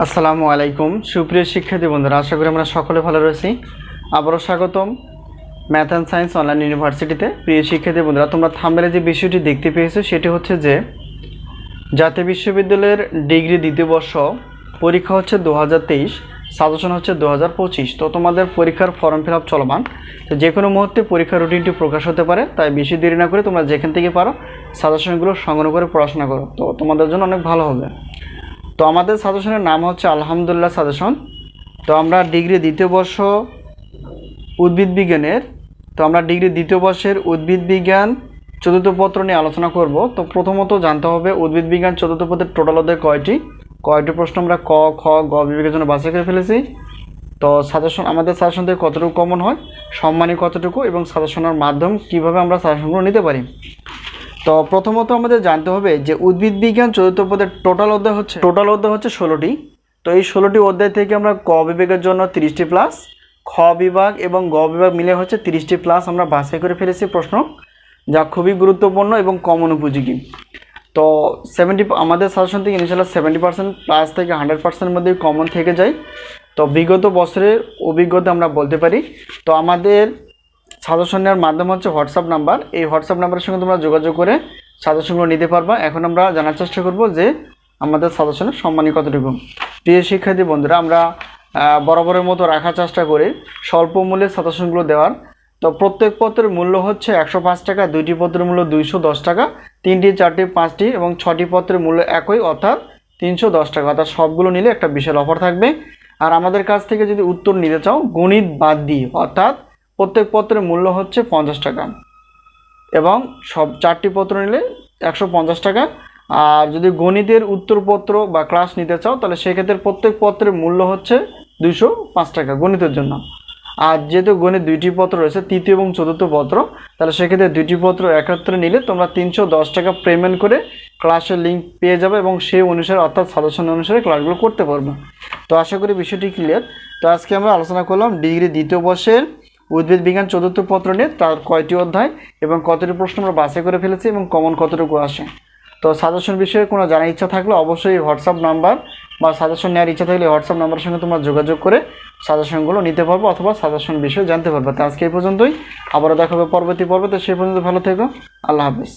আসসালামু আলাইকুম সুপ্রিয় শিক্ষার্থী বন্ধুরা, আশা করি আমরা সকলে ভালো রয়েছি। আবারও স্বাগতম ম্যাথ অ্যান্ড সায়েন্স অনলাইন ইউনিভার্সিটিতে। প্রিয় শিক্ষার্থী বন্ধুরা, তোমরা থাম্বনেলে যে বিষয়টি দেখতে পেয়েছো সেটি হচ্ছে যে জাতীয় বিশ্ববিদ্যালয়ের ডিগ্রি দ্বিতীয় বর্ষ পরীক্ষা হচ্ছে 2023, সাজেশন হচ্ছে 2025। তো তোমাদের পরীক্ষার ফর্ম ফিল আপ চলমান। তো যে কোনো মুহূর্তে পরীক্ষার রুটিনটি প্রকাশ হতে পারে, তাই বেশি দেরি না করে তোমরা যেখান থেকে পারো সাজেশনগুলো সংগ্রহ করে পড়াশোনা করো, তো তোমাদের জন্য অনেক ভালো হবে। তো আমাদের সাজেশনের নাম হচ্ছে আলহামদুলিল্লাহ সাজেশন। তো আমরা ডিগ্রি দ্বিতীয় বর্ষ উদ্ভিদ বিজ্ঞানের ডিগ্রি দ্বিতীয় বর্ষের উদ্ভিদ বিজ্ঞান চতুর্থ পত্র নিয়ে আলোচনা করব। তো প্রথমত জানতে হবে উদ্ভিদ বিজ্ঞান চতুর্থ পত্রের টোটাল অধ্যায় কয়টি প্রশ্ন আমরা ক খ গ বিভাগের জন্য বাছাই করে ফেলেছি। তো আমাদের সাজেশন থেকে কতটুকু কমন হয়, সম্মানী কতটুকু, এবং সাজেশনের মাধ্যম কিভাবে আমরা সাজেশনগুলো নিতে পারি। তো প্রথমত আমাদের জানতে হবে যে উদ্ভিদ বিজ্ঞান চতুর্থ পদের টোটাল অধ্যায় হচ্ছে 16টি। তো এই 16টি অধ্যায় থেকে আমরা ক বিভাগের জন্য 30টি প্লাস, খ বিভাগ এবং গ বিভাগ মিলে হচ্ছে 30টি প্লাস আমরা বাছাই করে ফেলেছি প্রশ্ন, যা খুবই গুরুত্বপূর্ণ এবং কমন উপযোগী। তো আমাদের সাজেশন থেকে ইনশাআল্লাহ 70% প্লাস থেকে 100% মধ্যে কমন থেকে যায়। তো বিগত বছরের অভিজ্ঞতা আমরা বলতে পারি। তো আমাদের সাজেশন নেওয়ার মাধ্যম হচ্ছে হোয়াটসঅ্যাপ নাম্বার। এই হোয়াটসঅ্যাপ নাম্বারের সঙ্গে তোমরা যোগাযোগ করে সাজেশনগুলো নিতে পারবা। এখন আমরা জানার চেষ্টা করব যে আমাদের সাজেশনের সম্মানী কতটুকু। প্রিয় শিক্ষার্থী বন্ধুরা, আমরা বরাবরের মতো রাখার চেষ্টা করি স্বল্প মূল্যের সাজেশনগুলো দেওয়ার। তো প্রত্যেক পত্রের মূল্য হচ্ছে 105 টাকা, 2টি পত্রের মূল্য 210 টাকা, 3টি 4টি 5টি এবং 6টি পত্রের মূল্য একই, অর্থাৎ 310 টাকা। অর্থাৎ সবগুলো নিলে একটা বিশাল অফার থাকবে। আর আমাদের কাছ থেকে যদি উত্তর নিতে চাও গণিত বাদ দিয়ে, অর্থাৎ প্রত্যেক পত্রের মূল্য হচ্ছে 50 টাকা এবং সব 4টি পত্র নিলে 150 টাকা। আর যদি গণিতের উত্তরপত্র বা ক্লাস নিতে চাও তাহলে সেক্ষেত্রে প্রত্যেক পত্রের মূল্য হচ্ছে 205 টাকা গণিতের জন্য। আর যেহেতু গণিত 2টি পত্র রয়েছে, তৃতীয় এবং চতুর্থ পত্র, তাহলে সেক্ষেত্রে 2টি পত্র একত্রে নিলে তোমরা 310 টাকা পেমেন্ট করে ক্লাসের লিঙ্ক পেয়ে যাবে এবং সেই অনুসারে অর্থাৎ সাজেশন অনুসারে ক্লাসগুলো করতে পারবে। তো আশা করি বিষয়টি ক্লিয়ার। তো আজকে আমরা আলোচনা করলাম ডিগ্রি দ্বিতীয় বর্ষের উদ্ভিদ বিজ্ঞান চতুর্থ পত্র নিয়ে, তার কয়টি অধ্যায় এবং কতটি প্রশ্ন আমরা বাছাই করে ফেলেছি এবং কমন কতটুকু আসে। তো সাজেশন বিষয়ে কোনো জানার ইচ্ছা থাকলে অবশ্যই হোয়াটসঅ্যাপ নাম্বার বা সাজেশন নেওয়ার ইচ্ছা থাকলে হোয়াটসঅ্যাপ নাম্বারের সঙ্গে তোমরা যোগাযোগ করে সাজেশনগুলো নিতে পারবো অথবা সাজেশন বিষয়ে জানতে পারবো। তো আজকে এই পর্যন্তই, আবারও দেখা হবে পরবর্তী পর্বে। তো সেই পর্যন্ত ভালো থেকো, আল্লাহ হাফিজ।